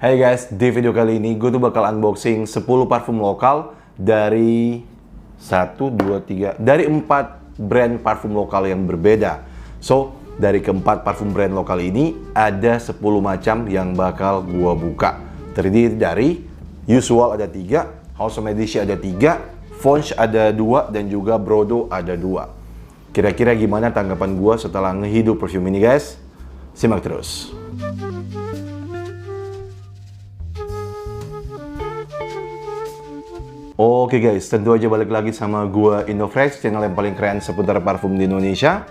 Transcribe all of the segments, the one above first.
Hai guys, di video kali ini gue tuh bakal unboxing 10 parfum lokal dari 4 brand parfum lokal yang berbeda. So, dari keempat parfum brand lokal ini ada 10 macam yang bakal gue buka. Terdiri dari Usual ada 3, House of Medici ada 3, Fonch ada 2, dan juga Brodo ada 2. Kira-kira gimana tanggapan gue setelah ngehidup perfume ini guys? Simak terus. Oke guys, tentu aja balik lagi sama gua Indofresh, channel yang paling keren seputar parfum di Indonesia.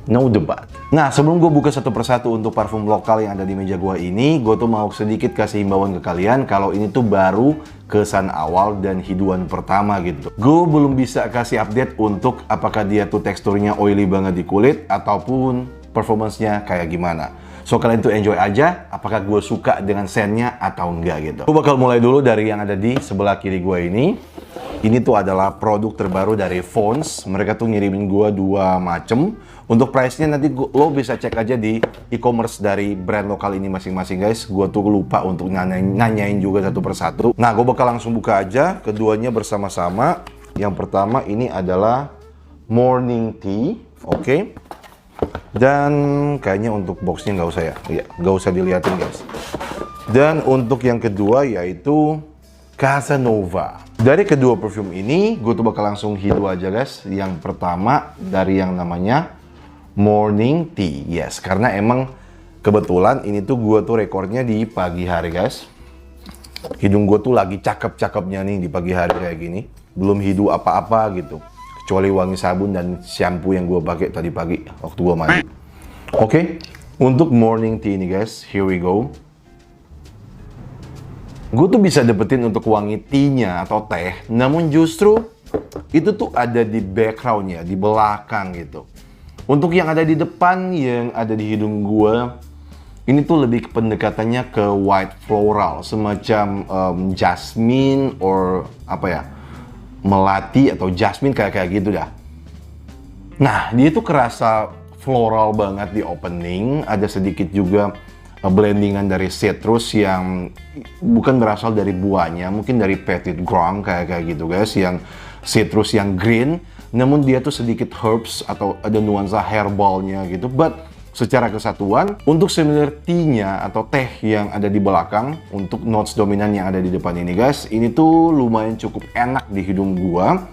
No debat. Nah, sebelum gue buka satu persatu untuk parfum lokal yang ada di meja gua ini, gue tuh mau sedikit kasih himbauan ke kalian kalau ini tuh baru kesan awal dan hiduan pertama gitu. Gue belum bisa kasih update untuk apakah dia tuh teksturnya oily banget di kulit ataupun performance-nya kayak gimana. So, kalian tuh enjoy aja apakah gue suka dengan scentnya atau enggak gitu. Gue bakal mulai dulu dari yang ada di sebelah kiri gue ini. Ini tuh adalah produk terbaru dari Fonch. Mereka tuh ngirimin gue 2 macem. Untuk price-nya nanti lo bisa cek aja di e-commerce dari brand lokal ini masing-masing guys. Gue tuh lupa untuk nanyain juga satu persatu. Nah, gue bakal langsung buka aja keduanya bersama-sama. Yang pertama ini adalah Morning Tea. Oke. Dan kayaknya untuk boxnya nggak usah ya, nggak usah dilihatin guys. Dan untuk yang kedua yaitu Casanova. Dari kedua perfume ini, gue tuh bakal langsung hidu aja guys. Yang pertama dari yang namanya Morning Tea. Yes, karena emang kebetulan ini tuh gue tuh rekornya di pagi hari guys. Hidung gue tuh lagi cakep-cakepnya nih di pagi hari kayak gini. Belum hidu apa-apa gitu. Kecuali wangi sabun dan shampoo yang gue pakai tadi pagi waktu gue mandi. Oke, untuk Morning Tea ini guys, here we go. Gue tuh bisa dapetin untuk wangi tea-nya atau teh, namun justru itu tuh ada di background-nya, di belakang gitu. Untuk yang ada di depan, yang ada di hidung gue, ini tuh lebih pendekatannya ke white floral, semacam jasmine or apa ya, melati atau jasmine kayak gitu dah. Nah, dia tuh kerasa floral banget di opening. Ada sedikit juga blendingan dari citrus yang bukan berasal dari buahnya, mungkin dari petit gram kayak gitu guys, yang citrus yang green, namun dia tuh sedikit herbs atau ada nuansa herbalnya gitu. But secara kesatuan, untuk similar tea-nya atau teh yang ada di belakang, untuk notes dominan yang ada di depan ini guys, ini tuh lumayan cukup enak di hidung gua.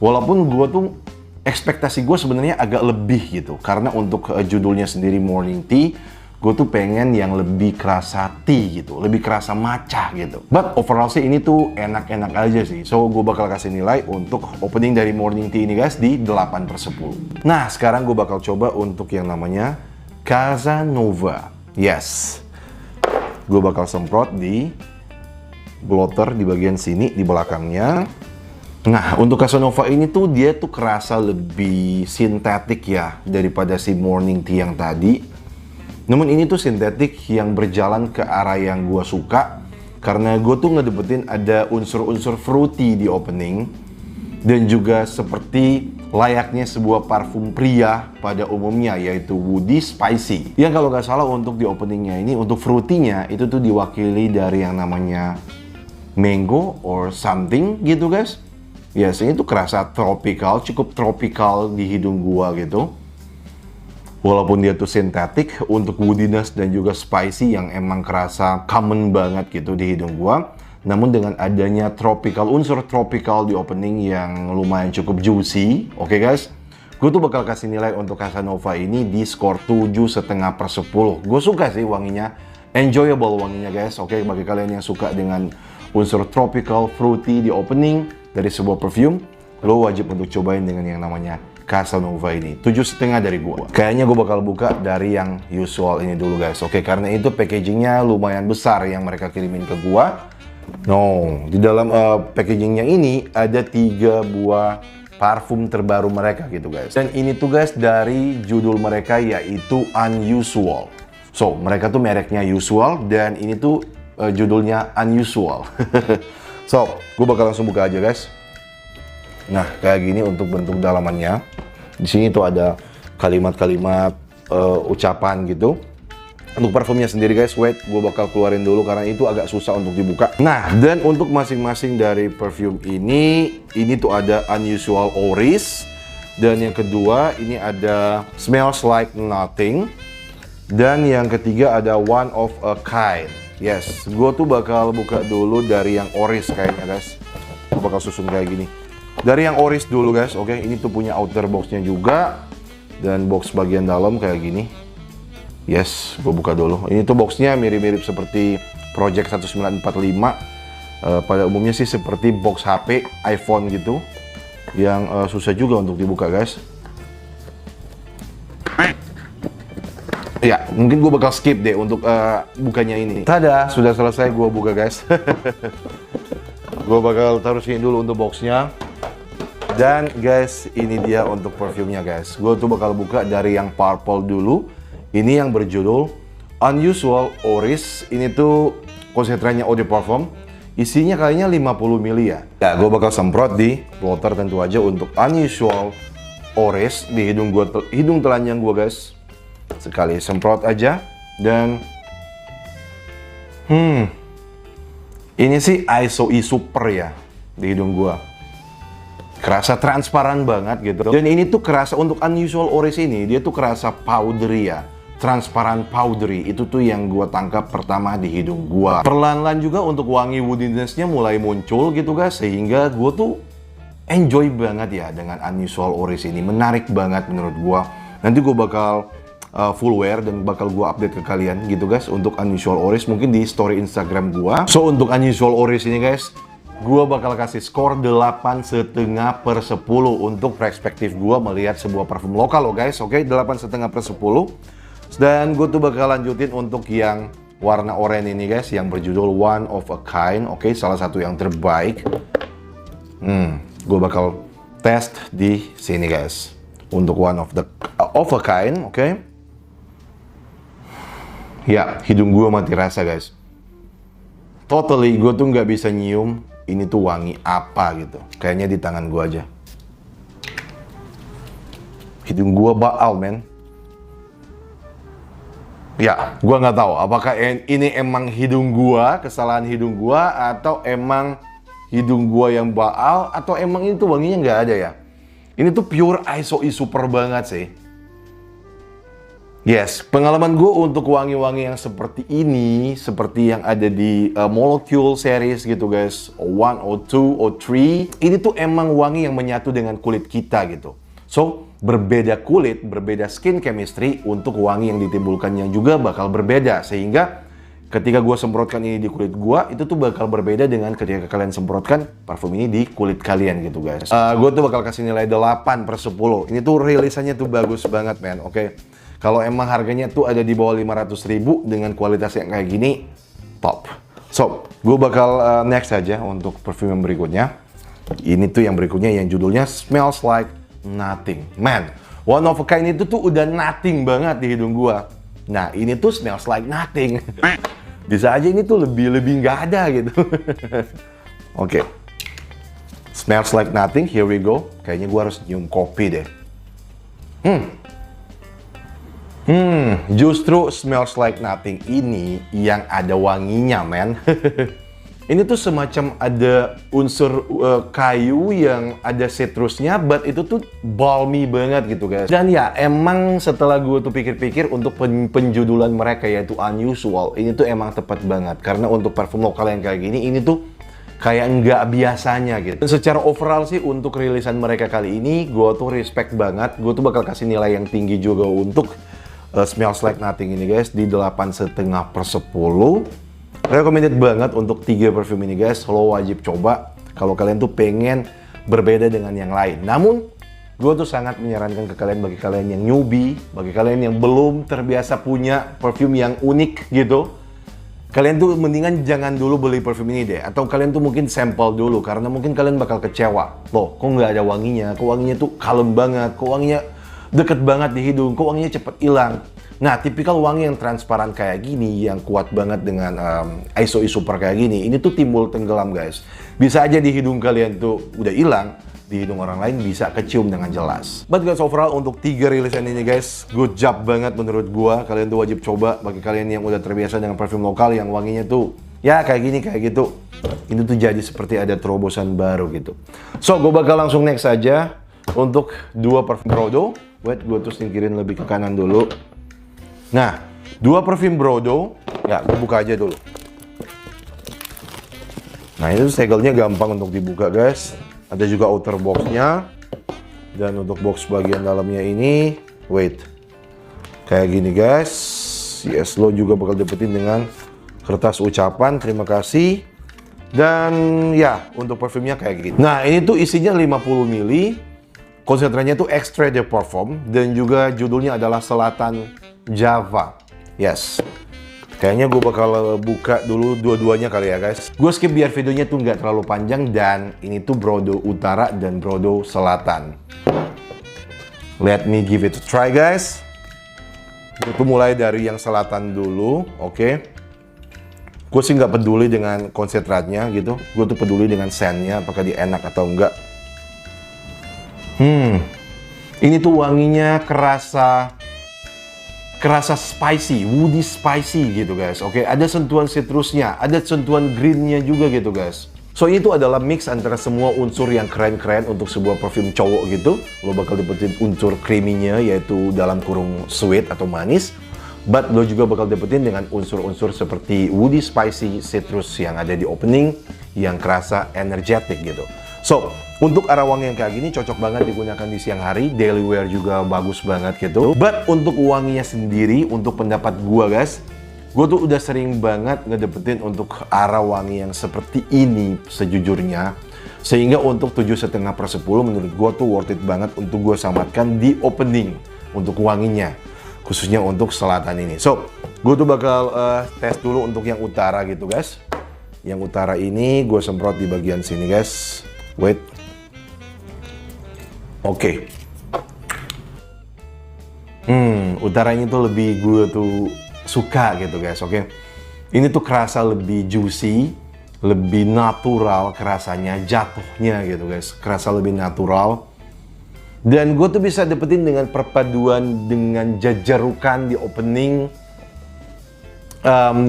Walaupun gua tuh ekspektasi gue sebenarnya agak lebih gitu, karena untuk judulnya sendiri Morning Tea, gue tuh pengen yang lebih kerasa tea gitu, lebih kerasa matcha gitu. But overall sih ini tuh enak-enak aja sih. So gue bakal kasih nilai untuk opening dari Morning Tea ini guys di 8/10. Nah, sekarang gue bakal coba untuk yang namanya Casanova. Yes, gue bakal semprot di blotter di bagian sini di belakangnya. Nah, untuk Casanova ini tuh dia tuh kerasa lebih sintetik ya daripada si Morning Tea yang tadi. Namun ini tuh sintetik yang berjalan ke arah yang gue suka, karena gue tuh ngedapetin ada unsur-unsur fruity di opening, dan juga seperti layaknya sebuah parfum pria pada umumnya, yaitu woody spicy. Yang kalau nggak salah untuk di openingnya ini, untuk fruity-nya itu tuh diwakili dari yang namanya mango or something gitu guys. Yes, ini tuh kerasa tropical, cukup tropical di hidung gua gitu. Walaupun dia tuh sintetik, untuk woodiness dan juga spicy yang emang kerasa common banget gitu di hidung gua. Namun dengan adanya tropical, unsur tropical di opening yang lumayan cukup juicy, oke guys, gue tuh bakal kasih nilai untuk Casanova ini di skor 7,5/10. Gue suka sih wanginya, enjoyable wanginya guys. Oke, bagi kalian yang suka dengan unsur tropical, fruity di opening dari sebuah perfume, lo wajib untuk cobain dengan yang namanya Casanova ini. 7,5 dari gue. Kayaknya gue bakal buka dari yang Usual ini dulu guys. Oke, karena itu packagingnya lumayan besar yang mereka kirimin ke gue. No, di dalam packagingnya ini ada 3 buah parfum terbaru mereka gitu guys. Dan ini tuh guys dari judul mereka yaitu Unusual. So, mereka tuh mereknya Usual dan ini tuh judulnya Unusual. So, gue bakal langsung buka aja guys. Nah, kayak gini untuk bentuk dalamannya. Di sini tuh ada kalimat-kalimat ucapan gitu. Untuk parfumnya sendiri guys, wait, gue bakal keluarin dulu karena itu agak susah untuk dibuka. Nah, dan untuk masing-masing dari perfume ini tuh ada Unusual Oris. Dan yang kedua, ini ada Smells Like Nothing. Dan yang ketiga ada One of a Kind. Yes, gue tuh bakal buka dulu dari yang Oris kayaknya guys. Gue bakal susun kayak gini. Dari yang Oris dulu guys, oke. Ini tuh punya outer boxnya juga. Dan box bagian dalam kayak gini. Yes, gue buka dulu. Ini tuh boxnya mirip-mirip seperti Project 1945. Pada umumnya sih seperti box HP, iPhone gitu. Yang susah juga untuk dibuka guys. Ya, mungkin gue bakal skip deh untuk bukanya ini. Tada, sudah selesai gue buka guys. Gue bakal taruh sini dulu untuk boxnya. Dan guys, ini dia untuk perfumenya guys. Gue tuh bakal buka dari yang purple dulu. Ini yang berjudul Unusual Oris. Ini tuh konsentratnya eau de parfum. Isinya kayaknya 50 ml ya. Ya, gue bakal semprot di plotter tentu aja untuk Unusual Oris di hidung telanjang gue guys. Sekali semprot aja. Dan ini sih ISO super ya di hidung gue. Kerasa transparan banget gitu. Dan ini tuh kerasa untuk Unusual Oris ini, dia tuh kerasa powdery ya. Transparan powdery, itu tuh yang gua tangkap pertama di hidung gua. Perlahan-lahan juga untuk wangi woodiness-nya mulai muncul gitu guys, sehingga gua tuh enjoy banget ya dengan Unusual Oris ini. Menarik banget menurut gua. Nanti gua bakal full wear dan bakal gua update ke kalian gitu guys untuk Unusual Oris mungkin di story Instagram gua. So untuk Unusual Oris ini guys, gua bakal kasih skor 8,5/10 untuk perspektif gua melihat sebuah parfum lokal loh guys. Oke, 8,5/10. Dan gue tuh bakal lanjutin untuk yang warna oranye ini guys, yang berjudul One of a Kind. Oke, salah satu yang terbaik. Gue bakal test di sini guys untuk One of a Kind. Oke. Ya, hidung gue mati rasa guys. Totally, gue tuh nggak bisa nyium ini tuh wangi apa gitu. Kayaknya di tangan gue aja. Hidung gue baal men. Ya, gua nggak tahu apakah ini emang hidung gua, kesalahan hidung gua, atau emang hidung gua yang baal, atau emang itu wanginya nggak ada ya. Ini tuh pure ISO super banget sih. Yes, pengalaman gua untuk wangi-wangi yang seperti ini, seperti yang ada di Molecule series gitu guys, 1, 2, 3, ini tuh emang wangi yang menyatu dengan kulit kita gitu. So, berbeda kulit, berbeda skin chemistry untuk wangi yang ditimbulkannya juga bakal berbeda. Sehingga ketika gue semprotkan ini di kulit gue, itu tuh bakal berbeda dengan ketika kalian semprotkan parfum ini di kulit kalian gitu guys. Gue tuh bakal kasih nilai 8/10. Ini tuh rilisannya tuh bagus banget men, oke. Kalau emang harganya tuh ada di bawah 500.000 dengan kualitas yang kayak gini, top. So, gue bakal next aja untuk parfum yang berikutnya. Ini tuh yang berikutnya yang judulnya Smells Like Nothing. Man, One of a Kind itu tuh udah nothing banget di hidung gua. Nah, ini tuh Smells Like Nothing. Bisa aja ini tuh lebih nggak ada gitu. Oke. Smells Like Nothing, here we go. Kayaknya gua harus nyium kopi deh. Justru Smells Like Nothing ini yang ada wanginya, men. Ini tuh semacam ada unsur kayu yang ada citrusnya, but itu tuh balmy banget gitu guys. Dan ya emang setelah gue tuh pikir-pikir untuk penjudulan mereka yaitu Unusual, ini tuh emang tepat banget. Karena untuk parfum lokal yang kayak gini, ini tuh kayak nggak biasanya gitu. Dan secara overall sih untuk rilisan mereka kali ini, gue tuh respect banget. Gue tuh bakal kasih nilai yang tinggi juga untuk Smells Like Nothing ini guys, di 8,5/10. Recommended banget untuk 3 parfum ini guys, lo wajib coba kalau kalian tuh pengen berbeda dengan yang lain. Namun, gue tuh sangat menyarankan ke kalian, bagi kalian yang newbie, bagi kalian yang belum terbiasa punya parfum yang unik gitu, kalian tuh mendingan jangan dulu beli parfum ini deh. Atau kalian tuh mungkin sampel dulu, karena mungkin kalian bakal kecewa. Loh, kok nggak ada wanginya? Kok wanginya tuh kalem banget? Kok wanginya deket banget di hidung? Kok wanginya cepet hilang? Nah, tipikal wangi yang transparan kayak gini, yang kuat banget dengan ISO super kayak gini, ini tuh timbul tenggelam guys. Bisa aja di hidung kalian tuh udah hilang, di hidung orang lain bisa kecium dengan jelas. But guys, overall untuk 3 rilisan ini guys, good job banget menurut gua. Kalian tuh wajib coba bagi kalian yang udah terbiasa dengan parfum lokal yang wanginya tuh ya kayak gini, kayak gitu. Ini tuh jadi seperti ada terobosan baru gitu. So, gua bakal langsung next aja untuk 2 parfum Brodo. Wait, gua tuh singkirin lebih ke kanan dulu. Nah, 2 parfum Brodo, ya gua buka aja dulu. Nah, itu segelnya gampang untuk dibuka guys. Ada juga outer boxnya. Dan untuk box bagian dalamnya ini, wait, kayak gini guys. Yes, lo juga bakal dapetin dengan kertas ucapan, terima kasih. Dan ya, untuk parfumnya kayak gini. Nah, ini tuh isinya 50 ml. Konsentratnya tuh extrait de parfum. Dan juga judulnya adalah Selatan Java. Yes. Kayaknya gue bakal buka dulu dua-duanya kali ya guys. Gue skip biar videonya tuh nggak terlalu panjang. Dan ini tuh Brodo Utara dan Brodo Selatan. Let me give it a try guys. Gue tuh mulai dari yang selatan dulu, oke. Gue sih nggak peduli dengan konsentratnya gitu. Gue tuh peduli dengan scentnya, apakah dia enak atau enggak. Ini tuh wanginya kerasa spicy, woody spicy gitu guys. Oke, ada sentuhan citrusnya, ada sentuhan greennya juga gitu guys. So ini tuh adalah mix antara semua unsur yang keren-keren untuk sebuah parfum cowok gitu. Lo bakal dapetin unsur creamy-nya yaitu dalam kurung sweet atau manis. But lo juga bakal dapetin dengan unsur-unsur seperti woody spicy citrus yang ada di opening yang kerasa energetic gitu. So, untuk arah wangi yang kayak gini cocok banget digunakan di siang hari, daily wear juga bagus banget gitu. But untuk wanginya sendiri, untuk pendapat gua guys, gua tuh udah sering banget ngedapetin untuk arah wangi yang seperti ini sejujurnya. Sehingga untuk 7,5/10 menurut gua tuh worth it banget untuk gua samatkan di opening untuk wanginya. Khususnya untuk selatan ini. So, gua tuh bakal tes dulu untuk yang utara gitu guys. Yang utara ini gua semprot di bagian sini guys. Wait. Oke. Utara ini tuh lebih gue tuh suka gitu guys, oke. Ini tuh kerasa lebih juicy, lebih natural kerasanya, jatuhnya gitu guys. Kerasa lebih natural. Dan gue tuh bisa dapetin dengan perpaduan dengan jajarukan di opening.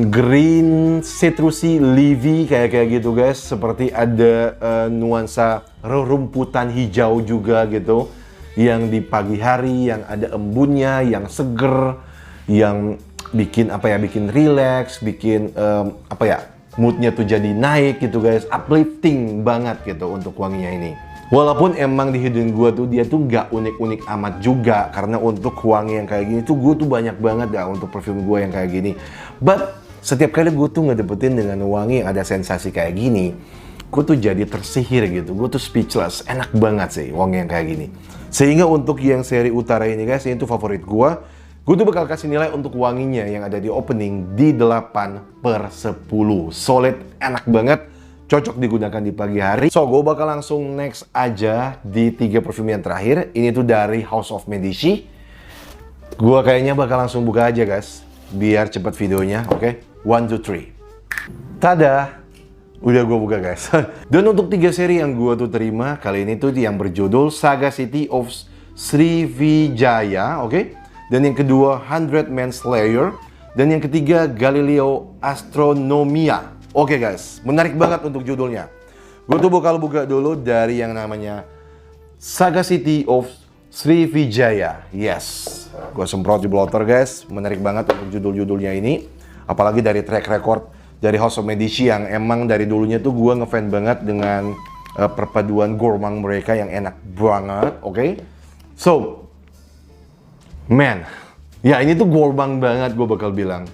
Green, citrusy, leafy kayak gitu guys. Seperti ada nuansa rerumputan hijau juga gitu. Yang di pagi hari, yang ada embunnya, yang seger, yang bikin bikin relax, bikin moodnya tuh jadi naik gitu guys. Uplifting banget gitu untuk wanginya ini. Walaupun emang di hidung gue tuh dia tuh nggak unik-unik amat juga. Karena untuk wangi yang kayak gini tuh gue tuh banyak banget ya untuk parfum gue yang kayak gini. But setiap kali gue tuh ngedapetin dengan wangi yang ada sensasi kayak gini, gue tuh jadi tersihir gitu. Gue tuh speechless. Enak banget sih wangi yang kayak gini. Sehingga untuk yang seri utara ini guys, ini tuh favorit gue. Gue tuh bakal kasih nilai untuk wanginya yang ada di opening di 8/10. Solid, enak banget. Cocok digunakan di pagi hari. So, gue bakal langsung next aja di 3 parfum yang terakhir. Ini tuh dari House of Medici. Gue kayaknya bakal langsung buka aja guys. Biar cepet videonya, oke? 1, 2, 3. Tada! Udah gue buka guys. Dan untuk 3 seri yang gue tuh terima, kali ini tuh yang berjudul Saga City of Sriwijaya, oke? Dan yang kedua, 100 Manslayer. Dan yang ketiga, Galileo Astronomia. Oke guys, menarik banget untuk judulnya. Gue tuh bakal buka dulu dari yang namanya Saga City of Sriwijaya. Yes, gue semprot di blotter guys. Menarik banget untuk judul-judulnya ini. Apalagi dari track record dari House of Medici yang emang dari dulunya tuh gue ngefan banget dengan perpaduan gourmand mereka yang enak banget. Oke. So, man, ya ini tuh gourmand banget gue bakal bilang.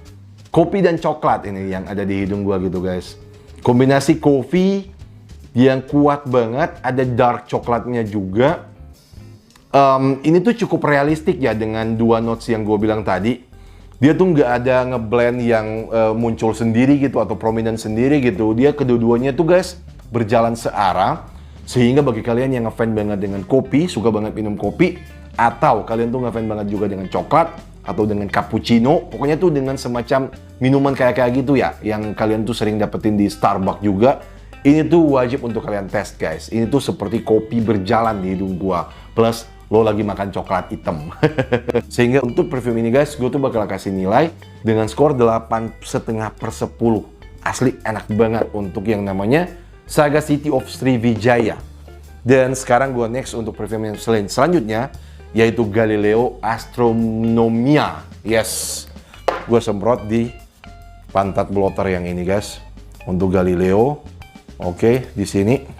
Kopi dan coklat ini yang ada di hidung gua gitu guys. Kombinasi kopi yang kuat banget, ada dark coklatnya juga. Ini tuh cukup realistik ya dengan 2 notes yang gua bilang tadi. Dia tuh nggak ada ngeblend yang muncul sendiri gitu atau prominent sendiri gitu. Dia kedua-duanya tuh guys berjalan searah. Sehingga bagi kalian yang ngefan banget dengan kopi, suka banget minum kopi, atau kalian tuh ngefan banget juga dengan coklat, atau dengan cappuccino, pokoknya tuh dengan semacam minuman kayak gitu ya, yang kalian tuh sering dapetin di Starbucks juga, Ini tuh wajib untuk kalian tes guys. Ini tuh seperti kopi berjalan di hidung gua. Plus lo lagi makan coklat hitam. Sehingga untuk perfume ini guys, gue tuh bakal kasih nilai dengan skor 8,5/10. Asli enak banget untuk yang namanya Saga City of Sriwijaya. Dan sekarang gue next untuk perfume yang selanjutnya, yaitu Galileo Astronomia. Yes, gue semprot di pantat blotter yang ini guys. Untuk Galileo, oke, di sini.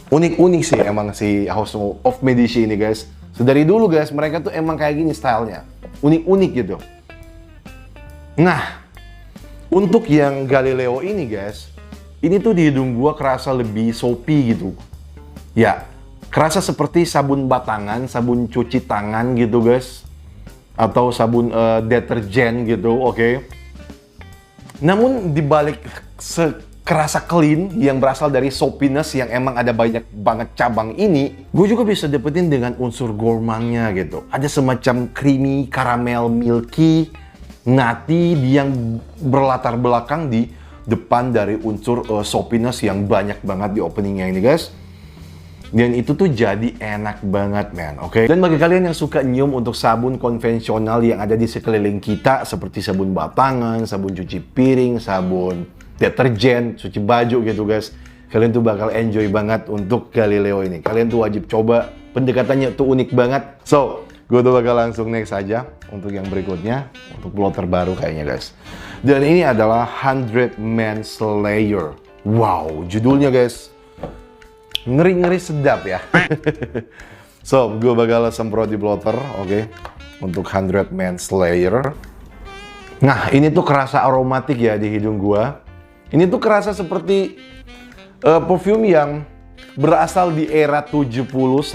Unik-unik sih emang si House of Medici ini guys. Sedari dulu guys, mereka tuh emang kayak gini stylenya. Unik-unik gitu. Nah, untuk yang Galileo ini guys, ini tuh di hidung gua kerasa lebih soapy gitu. Ya, kerasa seperti sabun batangan, sabun cuci tangan gitu guys. Atau sabun deterjen gitu, oke. Namun dibalik kerasa clean yang berasal dari soapiness yang emang ada banyak banget cabang ini, gue juga bisa dapetin dengan unsur gourmandnya gitu. Ada semacam creamy, caramel, milky, nutty yang berlatar belakang di depan dari unsur soapiness yang banyak banget di openingnya ini guys. Dan itu tuh jadi enak banget man, oke? Dan bagi kalian yang suka nyium untuk sabun konvensional yang ada di sekeliling kita, seperti sabun batangan, sabun cuci piring, sabun deterjen, cuci baju gitu guys, kalian tuh bakal enjoy banget untuk Galileo ini. Kalian tuh wajib coba, pendekatannya tuh unik banget. So, gue tuh bakal langsung next aja untuk yang berikutnya, untuk blotter baru kayaknya guys. Dan ini adalah 100 Man Slayer. Wow, judulnya guys, ngeri-ngeri sedap ya. So, gue bakal semprot di blotter, oke, untuk 100 Man Slayer. Nah, ini tuh kerasa aromatik ya di hidung gue. Ini tuh kerasa seperti perfume yang berasal di era 70/80,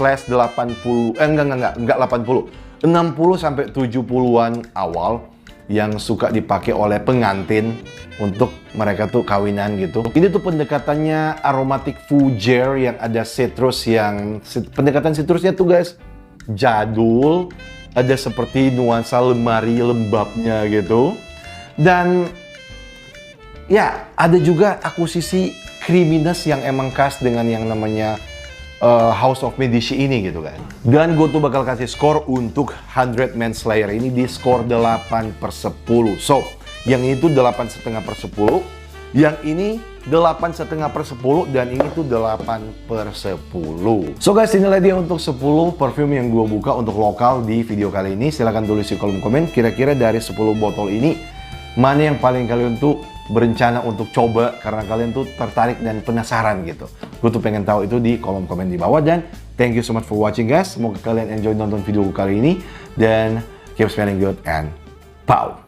enggak 80, 60 sampai 70-an awal yang suka dipakai oleh pengantin untuk mereka tuh kawinan gitu. Ini tuh pendekatannya aromatic fougere yang ada citrus yang pendekatan citrusnya tuh guys jadul, ada seperti nuansa lemari lembabnya gitu. Dan ya, ada juga akuisisi creaminess yang emang khas dengan yang namanya House of Medici ini gitu kan. Dan gue tuh bakal kasih skor untuk 100 Man Slayer ini di skor 8/10. So, yang ini tuh 8,5/10, yang ini 8,5/10, dan ini tuh 8/10. So guys, inilah dia untuk 10 perfume yang gue buka untuk lokal di video kali ini. Silahkan tulis di kolom komen, kira-kira dari 10 botol ini, mana yang paling kalian tuh berencana untuk coba karena kalian tuh tertarik dan penasaran gitu. Gue tuh pengen tahu itu di kolom komen di bawah. Dan thank you so much for watching guys. Semoga kalian enjoy nonton video kali ini. Dan keep smelling good and pow!